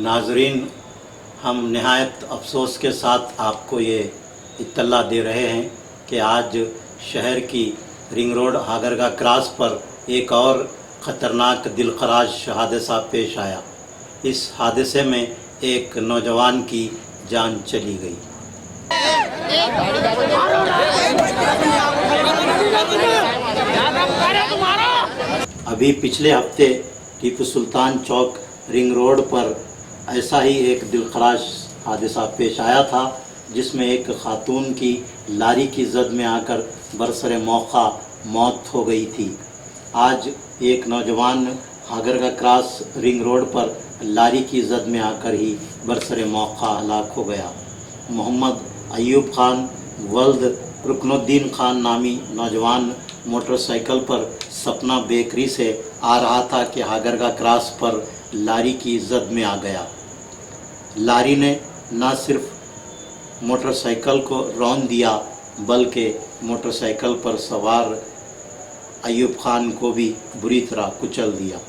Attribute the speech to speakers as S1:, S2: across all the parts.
S1: नाजरीन, हम नहायत अफसोस के साथ आपको ये इत्तला दे रहे हैं कि आज शहर की रिंग रोड हागरगा क्रॉस पर एक और ख़तरनाक दिलखराश हादसा पेश आया। इस हादसे में एक नौजवान की जान चली गई। अभी पिछले हफ्ते टीपू सुल्तान चौक रिंग रोड पर ऐसा ही एक दिलखराश हादसा पेश आया था, जिसमें एक खातून की लारी की जद में आकर बरसरे मौका मौत हो गई थी। आज एक नौजवान हागरगा क्रॉस रिंग रोड पर लारी की जद में आकर ही बरसरे मौका हलाक हो गया। मोहम्मद अयूब खान वल्द रुकनुद्दीन खान नामी नौजवान मोटरसाइकिल पर सपना बेकरी से आ रहा था कि हागरगा क्रॉस पर लारी की जद में आ गया। लारी ने न सिर्फ मोटरसाइकिल को रौंद दिया, बल्कि मोटरसाइकिल पर सवार अयूब खान को भी बुरी तरह कुचल दिया।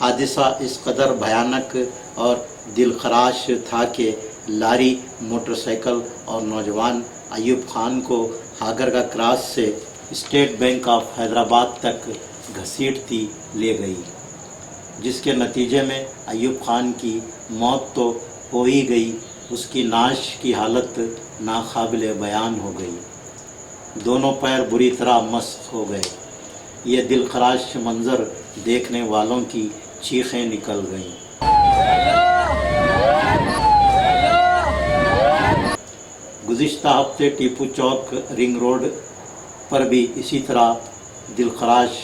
S1: हादसा इस कदर भयानक और दिलखराश था कि लारी मोटरसाइकिल और नौजवान अयूब खान को हागरगा क्रॉस से स्टेट बैंक ऑफ हैदराबाद तक घसीटती ले गई, जिसके नतीजे में अयूब खान की मौत तो हो ही गई, उसकी नाश की हालत नाकाबिले बयान हो गई। दोनों पैर बुरी तरह मस्क हो गए। ये दिलखराश मंजर देखने वालों की चीखें निकल गईं। गुज़िश्ता हफ्ते टीपू चौक रिंग रोड पर भी इसी तरह दिलखराश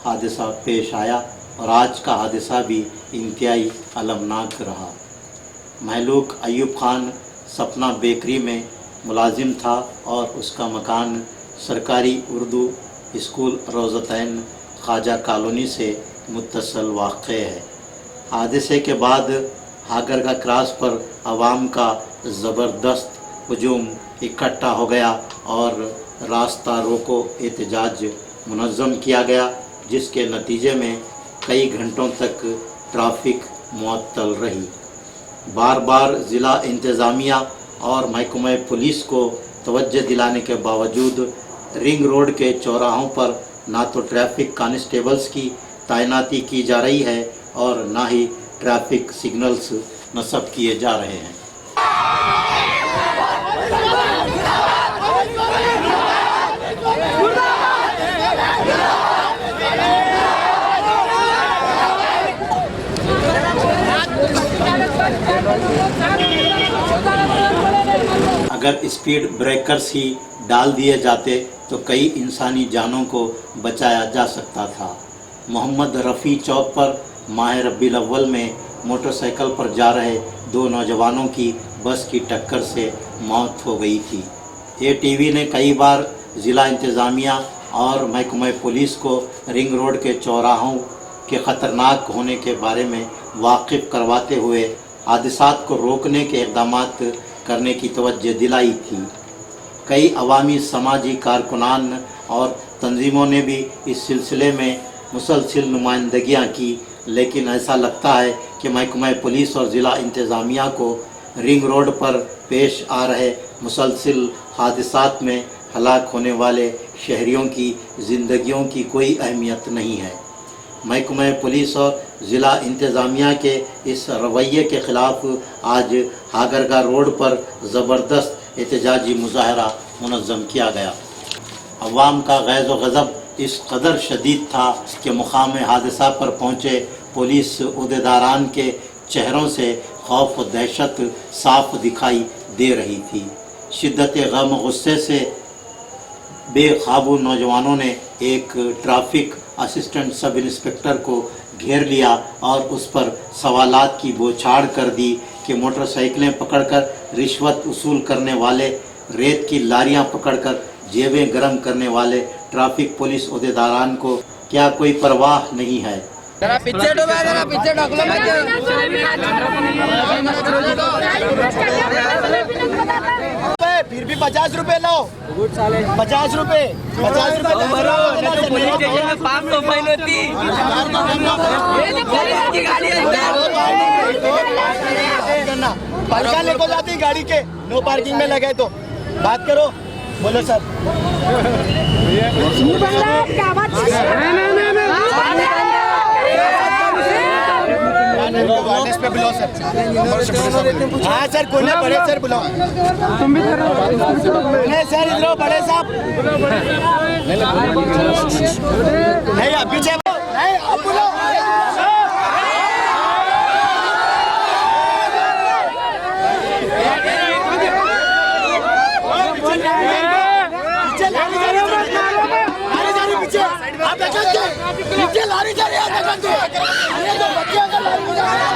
S1: हादसा पेश आया और आज का हादसा भी इंतहाई अलमनाक रहा। महलूक अयूब खान सपना बेकरी में मुलाजिम था और उसका मकान सरकारी उर्दू स्कूल रोज़तैन ख्वाजा कॉलोनी से मुत्तसल वाक़ है। हादसे के बाद हागरगा क्रॉस पर आवाम का ज़बरदस्त हुजूम इकट्ठा हो गया और रास्ता रोको एहतजाज मुनज़्ज़म किया गया, जिसके नतीजे में कई घंटों तक ट्रैफिक मुअत्तल रही। बार बार ज़िला इंतज़ामिया और महकमा पुलिस को तवज्जो दिलाने के बावजूद रिंग रोड के चौराहों पर ना तो ट्रैफिक कांस्टेबल्स की तैनाती की जा रही है और ना ही ट्रैफिक सिग्नल्स नस्ब किए जा रहे हैं। अगर स्पीड ब्रेकर्स ही डाल दिए जाते तो कई इंसानी जानों को बचाया जा सकता था। मोहम्मद रफ़ी चौक पर माह रब्बीउल अव्वल में मोटरसाइकिल पर जा रहे दो नौजवानों की बस की टक्कर से मौत हो गई थी। ATV ने कई बार ज़िला इंतज़ामिया और महकमा पुलिस को रिंग रोड के चौराहों के ख़तरनाक होने के बारे में वाकिफ़ करवाते हुए हादसात को रोकने के इक़दामात करने की तवज्जो दिलाई थी। कई अवामी समाजी कारकुनान और तंजीमों ने भी इस सिलसिले में मुसलसिल नुमाइंदगियाँ की, लेकिन ऐसा लगता है कि महकमा पुलिस और ज़िला इंतज़ामिया को रिंग रोड पर पेश आ रहे मुसलसिल हादसात में हलाक होने वाले शहरियों की ज़िंदगियों की कोई अहमियत नहीं है। महकमा पुलिस और ज़िला इंतज़ामिया के इस रवैये के ख़िलाफ़ आज हागरगा रोड पर ज़बरदस्त एहतजाजी मुज़ाहरा मुनज़्ज़म किया गया। अवाम का गैज़ व ग़ज़ब इस कदर शदीद था कि मुक़ाम हादसा पर पहुँचे पुलिस उहदेदारान के चेहरों से खौफ व दहशत साफ दिखाई दे रही थी। शिद्दत गम गुस्से से बेकाबू नौजवानों ने एक ट्रैफिक असिस्टेंट सब इंस्पेक्टर को घेर लिया और उस पर सवालात की बौछार कर दी कि मोटरसाइकिलें पकड़कर रिश्वत वसूल करने वाले, रेत की लारियां पकड़कर जेबें गर्म करने वाले ट्रैफिक पुलिस उहदेदारान को क्या कोई परवाह नहीं है।
S2: फिर भी 50 रुपए लो, 50 रुपए 500 फाइन होती। वरना पंखा लेको जाती गाड़ी के, नो पार्किंग में लगे तो बात करो। बोलो सर। अवेयरनेस पे बुलाओ सर। हाँ सर, कौन है बड़े सर बुलाओ। नहीं सर, इधर बड़े साहब नहीं, आप पीछे नहीं, आप बुलाओ। पीछे लारी जा रही है, अरे तो बच्चे अगर लारी जा रहे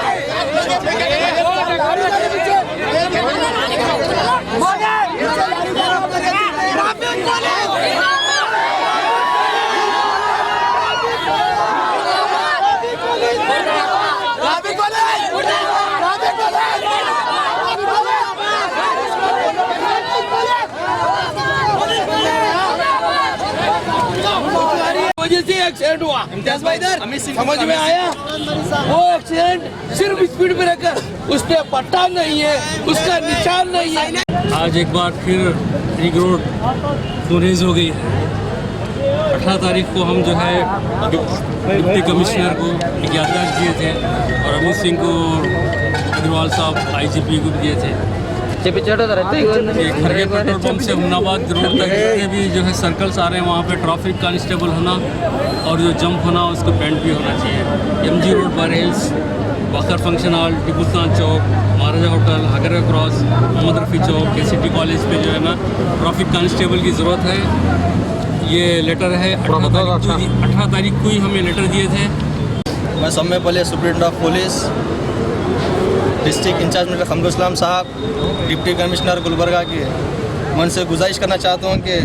S3: वजह से एक्सीडेंट हुआ। इम्तियाज भाई इधर समझ में आया, वो एक्सीडेंट सिर्फ स्पीड ब्रेकर, उस पे पट्टा नहीं है, उसका निशान नहीं है।
S4: आज एक बार फिर रिंग रोड गुरेज हो गई है। 18 तारीख को हम जो है डिप्टी कमिश्नर को एक याददाश्त दिए थे और अमित सिंह को अग्रवाल साहब IGP को भी दिए थे। खरगे पेट्रोल पंप से हुमनाबाद रोड तक जितने भी जो है सर्कल्स आ रहे हैं वहाँ पे ट्रैफिक कांस्टेबल होना और जो जंप होना उसको बैंड भी होना चाहिए। MG रोड, बरहेल्स, बाकर फंक्शन हॉल, टीपू सुल्तान चौक, महाराजा होटल, हागरा क्रॉस, मोहम्मद रफ़ी चौक, KCT कॉलेज पे जो है ना ट्रैफिक कांस्टेबल की ज़रूरत है। ये लेटर है 18 तारीख को ही हमें लेटर दिए थे।
S5: मैं समय पहले superintendent of police district incharge mister Khamrul Islam sahab, deputy commissioner Gulbarga की मन से गुजारिश करना चाहता हूँ कि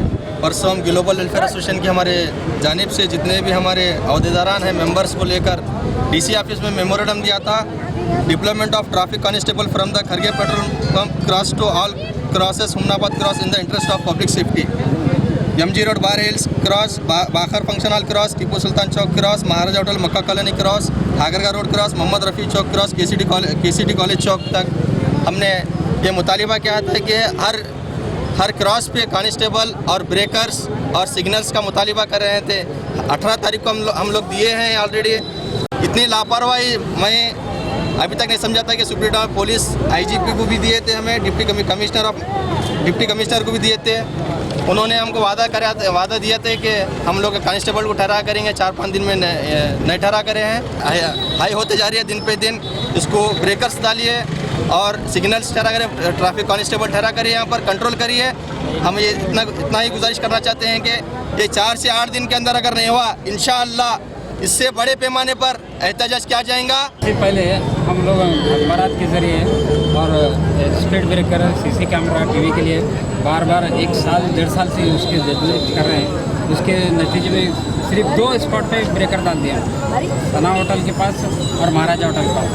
S5: परसों हम ग्लोबल वेलफेयर एसोसिएशन के हमारे जानिब से जितने भी हमारे अहदेदारान हैं मेंबर्स को लेकर DC ऑफिस में मेमोरेंडम दिया था। Deployment of traffic constable from the Kharge petrol pump cross to all crosses Humnabad cross in the interest of public safety. MG road, bar hills cross, Bakhar function hall cross, Tipu Sultan chowk cross, Maharaja hotel, Makka colony cross, Hagarga road cross, Mohammed Rafi chowk cross, KCT college chowk तक हमने ये मुतालिबा किया था कि हर cross पे constable और ब्रेकर्स और सिग्नल्स का मुतालिबा कर रहे थे। 18 तारीख को हम लोग दिए हैं ऑलरेडी। इतनी लापरवाही मैं अभी तक नहीं समझा था कि सुप्रीटेंडेंट ऑफ पुलिस IGP को भी दिए थे, हमें डिप्टी कमिश्नर को भी दिए थे। उन्होंने हमको वादा दिया था कि हम लोग कांस्टेबल को ठहरा करेंगे, 4-5 दिन में नहीं ठहरा करे हैं। हाई होते जा रही है दिन पे दिन। इसको ब्रेकर्स डालिए और सिग्नल्स ठहरा करें, ट्रैफिक कांस्टेबल ठहरा करिए, यहाँ पर कंट्रोल करिए। हम ये इतना ही गुजारिश करना चाहते हैं कि ये 4 से 8 दिन के अंदर अगर नहीं हुआ, इंशाअल्लाह इससे बड़े पैमाने पर एहतजाज किया जाएगा।
S6: इससे पहले हम लोग अखबारात के ज़रिए और speed breaker, CC camera, TV के लिए बार 1 साल 1.5 साल से उसके जद्दोजहद कर रहे हैं। उसके नतीजे में सिर्फ 2 स्पॉट पे ब्रेकर डाल दिया, सना होटल के पास और महाराजा होटल के पास।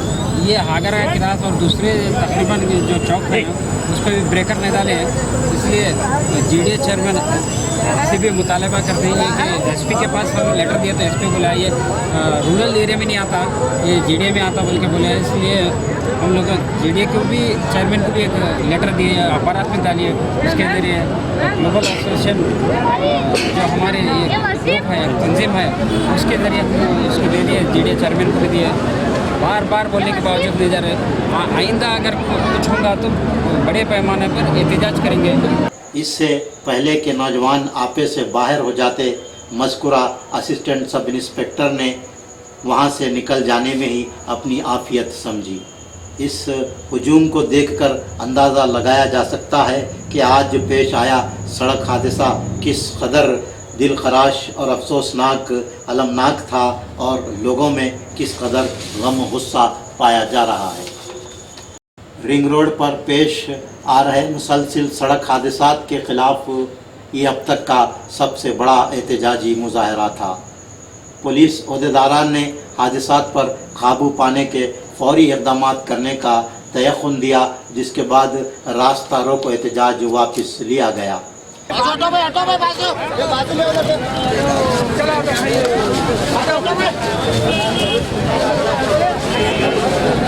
S6: ये हागरा क्रॉस और दूसरे तकरीबन जो चौक हैं उस पर भी ब्रेकर नहीं डाले हैं। इसलिए GDA चेयरमैन से भी मुतालबा करते हैं कि SP के पास हम लेटर दिए तो SP बुलाइए, रूरल एरिया में नहीं आता, ये GDA में आता बोल के बोले। इसलिए हम लोग GDA को भी, चेयरमैन को भी एक लेटर दिए, अखबारात में डालिए। उसके ज़रिए ग्लोबल एसोसिएशन जो हमारे ग्रुप है, तंजीम है, उसके ज़रिए उसको दे दिए, GDA चेयरमैन को भी दिए। बार बोलने के बावजूद नहीं जा रहे। आइंदा अगर कुछ होगा तो बड़े पैमाने पर एहतजाज करेंगे।
S1: इससे पहले के नौजवान आपे से बाहर हो जाते, मज़कूरा असिस्टेंट सब इंस्पेक्टर ने वहां से निकल जाने में ही अपनी आफियत समझी। इस हुजूम को देखकर अंदाज़ा लगाया जा सकता है कि आज जो पेश आया सड़क हादसा किस कदर दिल खराश और अफसोसनाक, अलमनाक था और लोगों में किस कदर गम गुस्सा पाया जा रहा है। रिंग रोड पर पेश आ रहे मुसलसिल सड़क हादसात के ख़िलाफ़ ये अब तक का सबसे बड़ा एहतजाजी मुजाहरा था। पुलिस अहदेदारान ने हादसात पर काबू पाने के फौरी इक़दाम करने का तयख़ुन दिया, जिसके बाद रास्ता रोको एहतजाज वापस लिया गया।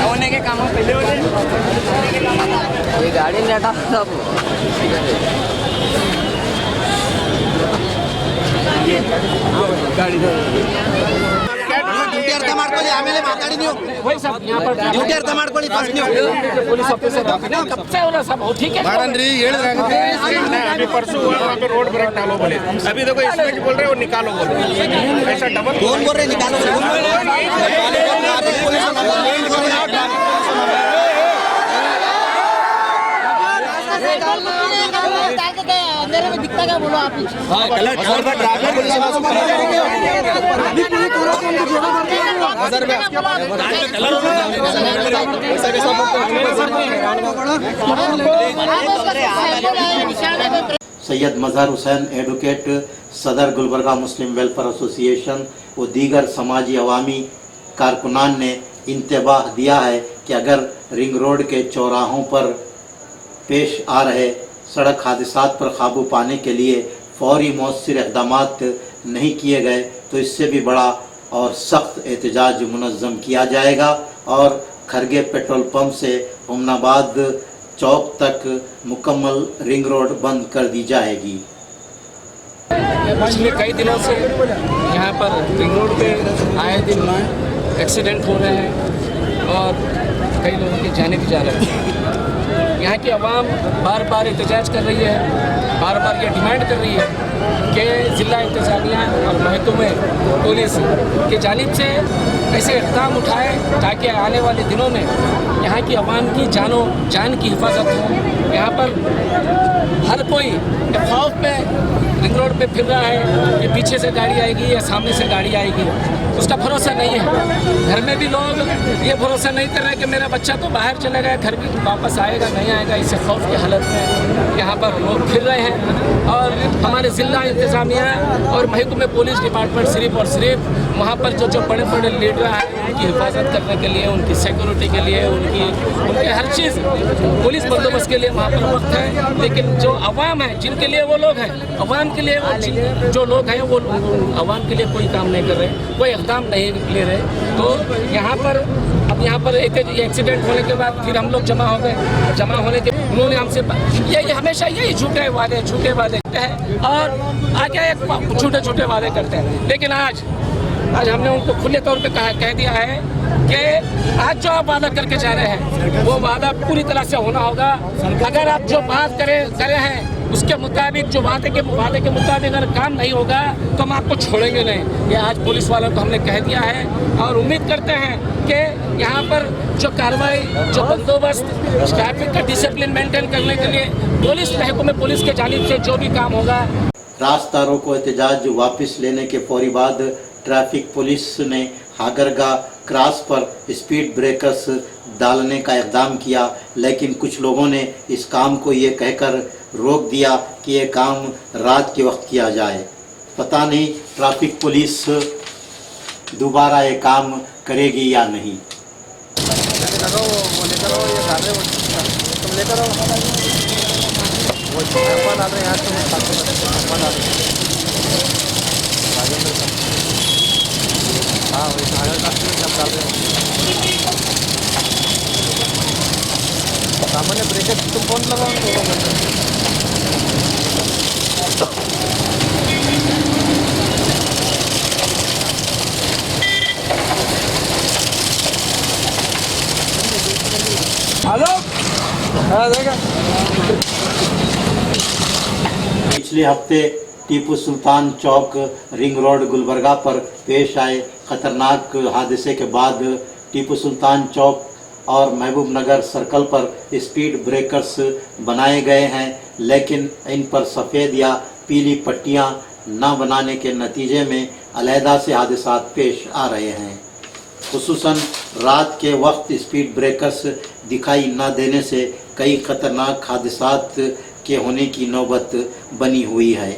S6: होने के कामों पे
S3: ये गाड़ी नहीं हटा सब गाड़ी
S2: ಡ್ಯೂಟಿ ಅರ್ಥ ಮಾಡ್ಕೊಳ್ಳಿ ಆಮೇಲೆ ಮಾತಾಡಿ ನೀವು ಡ್ಯೂಟಿ ಅರ್ಥ ಮಾಡ್ಕೊಳ್ಳಿ ಫಸ್ಟ್ ನೀವು
S3: पुलिस ऑफिसर कब से हो रहा सब हो ठीक है
S7: अभी परसों हुआ वहाँ पे रोड ब्रेक डालो बोले अभी देखो इसमें बोल रहे हो निकालो बोले ऐसा डबल
S2: कौन बोल रहे निकालो
S8: अंधेरे में दिखता क्या बोलो आप
S1: सैयद मजहर हुसैन एडवोकेट सदर गुलबर्गा मुस्लिम वेलफेयर एसोसिएशन व दीगर समाजी अवामी कारकुनान ने इंतबाह दिया है कि अगर रिंग रोड के चौराहों पर पेश आ रहे सड़क हादसात पर काबू पाने के लिए फौरी मौसर इक़दाम नहीं किए गए तो इससे भी बड़ा और सख्त एहतजाज मुनज़्ज़म किया जाएगा और खरगे पेट्रोल पंप से उमनाबाद चौक तक मुकम्मल रिंग रोड बंद कर दी जाएगी।
S3: पिछले कई दिनों से यहाँ पर रिंग रोड पे आए दिन एक्सीडेंट हो रहे हैं और कई लोगों की जाने भी जा रहे हैं। यहाँ की आवाम बार बार एहतजाज कर रही है, बार बार ये डिमांड कर रही है कि ज़िला इंतज़ामिया और महकमे पुलिस की जानिब से ऐसे इक़दाम उठाए ताकि आने वाले दिनों में यहाँ की आवाम की जान की हिफाजत हो। यहाँ पर हर कोई खौफ में रिंग रोड पे फिर रहा है कि पीछे से गाड़ी आएगी या सामने से गाड़ी आएगी, उसका भरोसा नहीं है। घर में भी लोग ये भरोसा नहीं कर रहे कि मेरा बच्चा तो बाहर चला गया, घर भी वापस आएगा नहीं आएगा, इसे खौफ की हालत में यहाँ पर लोग फिर रहे हैं। और हमारे ज़िला इंतज़ामिया और महकमे पुलिस डिपार्टमेंट सिर्फ और सिर्फ वहाँ पर जो बड़े बड़े लीडर हैं उनकी हिफाजत करने के लिए, उनकी सिक्योरिटी के लिए, उनके हर चीज़ पुलिस बंदोबस्त के लिए वहाँ पर वक्त है। लेकिन जो अवाम है जिनके लिए वो लोग हैं, अवाम के लिए जो लोग हैं वो अवाम के लिए कोई काम नहीं कर रहे, कोई इक़दाम नहीं ले रहे। तो यहाँ पर अब यहाँ पर एक्सीडेंट होने के बाद फिर हम लोग जमा हो गए। जमा होने के उन्होंने हमसे ये हमेशा यही झूठे वादे हैं और आगे झूठे वादे करते हैं। लेकिन आज हमने उनको खुले तौर पे कह दिया है कि आज जो आप वादा करके जा रहे हैं वो वादा पूरी तरह से होना होगा। अगर आप जो बात करे हैं उसके मुताबिक जो वादे के मुताबिक अगर काम नहीं होगा तो हम आपको छोड़ेंगे नहीं। ये आज पुलिस वालों को हमने कह दिया है और उम्मीद करते हैं कि यहाँ पर जो कार्रवाई, जो बंदोबस्त, ट्रैफिक का डिसिप्लिन मेंटेन करने के लिए पुलिस महकमे पुलिस के जानिब से जो भी काम होगा।
S1: रास्तारों को एहतजाज वापस लेने के फौरी बाद ट्रैफिक पुलिस ने हागरगा क्रॉस पर स्पीड ब्रेकर्स डालने का इक़दाम किया, लेकिन कुछ लोगों ने इस काम को ये कहकर रोक दिया कि ये काम रात के वक्त किया जाए। पता नहीं ट्रैफिक पुलिस दोबारा ये काम करेगी या नहीं।
S5: सामान्य ब्रेकर तुम कौन लगाओ
S1: पिछले हफ्ते टीपू सुल्तान चौक रिंग रोड गुलबर्गा पर पेश आए खतरनाक हादसे के बाद टीपू सुल्तान चौक और महबूब नगर सर्कल पर स्पीड ब्रेकर्स बनाए गए हैं, लेकिन इन पर सफ़ेद या पीली पट्टियां न बनाने के नतीजे में अलहदा से हादसात पेश आ रहे हैं। खुसूसन रात के वक्त स्पीड ब्रेकर्स दिखाई न देने से कई खतरनाक हादसात के होने की नौबत बनी हुई है।